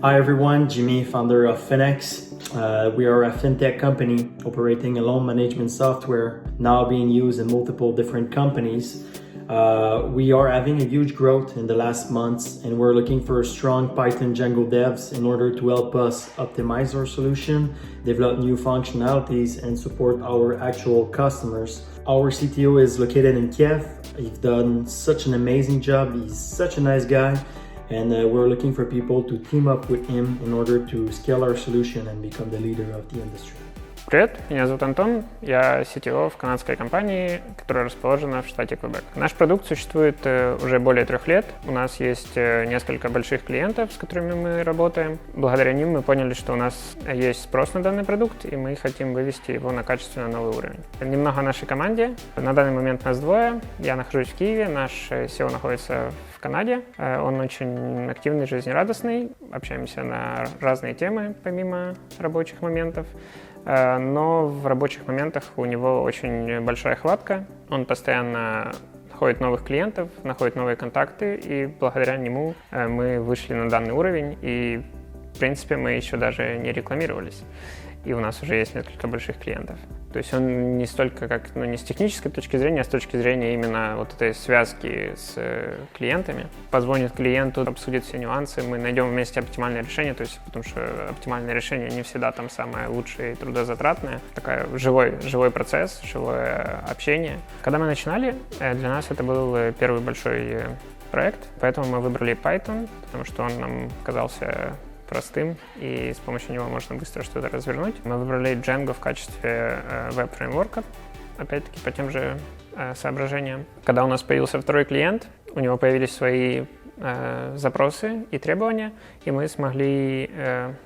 Hi everyone, Jimmy, founder of Finex. We are a fintech company operating a loan management software now being used in multiple different companies. We are having a huge growth in the last months, and we're looking for strong Python Django devs in order to help us optimize our solution, develop new functionalities, and support our actual customers. Our CTO is located in Kyiv. He's done such an amazing job. He's such a nice guy. And we're looking for people to team up with him in order to scale our solution and become the leader of the industry. Привет, меня зовут Антон, я CTO в канадской компании, которая расположена в штате Квебек. Наш продукт существует уже более 3 лет. У нас есть несколько больших клиентов, с которыми мы работаем. Благодаря ним мы поняли, что у нас есть спрос на данный продукт, и мы хотим вывести его на качественно новый уровень. Немного о нашей команде. На данный момент нас 2. Я нахожусь в Киеве, наш SEO находится в Канаде. Он очень активный, жизнерадостный. Общаемся на разные темы, помимо рабочих моментов. Но в рабочих моментах у него очень большая хватка. Он постоянно находит новых клиентов, находит новые контакты, и благодаря нему мы вышли на данный уровень, и в принципе мы еще даже не рекламировались. И у нас уже есть несколько больших клиентов. То есть он не столько как, не с технической точки зрения, а с точки зрения именно вот этой связки с клиентами. Позвонит клиенту, обсудит все нюансы, мы найдем вместе оптимальное решение, то есть, потому что оптимальное решение не всегда там самое лучшее и трудозатратное. Такой живой процесс, живое общение. Когда мы начинали, для нас это был первый большой проект, поэтому мы выбрали Python, потому что он нам казался простым, и с помощью него можно быстро что-то развернуть. Мы выбрали Django в качестве веб-фреймворка, опять-таки по тем же соображениям. Когда у нас появился второй клиент, у него появились свои запросы и требования, и мы смогли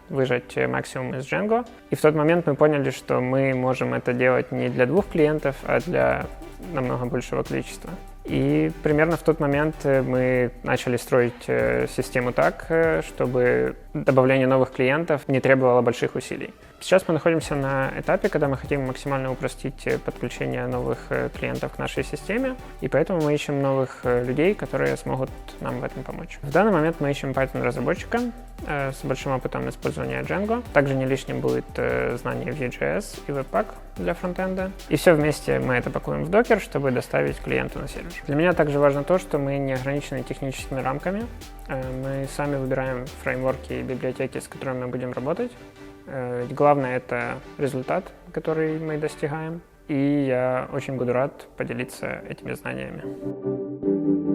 выжать максимум из Django. И в тот момент мы поняли, что мы можем это делать не для 2 клиентов, а для намного большего количества. И примерно в тот момент мы начали строить систему так, чтобы добавление новых клиентов не требовало больших усилий. Сейчас мы находимся на этапе, когда мы хотим максимально упростить подключение новых клиентов к нашей системе, и поэтому мы ищем новых людей, которые смогут нам в этом помочь. В данный момент мы ищем Python-разработчика с большим опытом использования Django. Также не лишним будет знание Vue.js и webpack для фронтенда. И все вместе мы это пакуем в докер, чтобы доставить клиенту на сервер. Для меня также важно то, что мы не ограничены техническими рамками. Мы сами выбираем фреймворки и библиотеки, с которыми мы будем работать. Ведь главное — это результат, который мы достигаем. И я очень буду рад поделиться этими знаниями.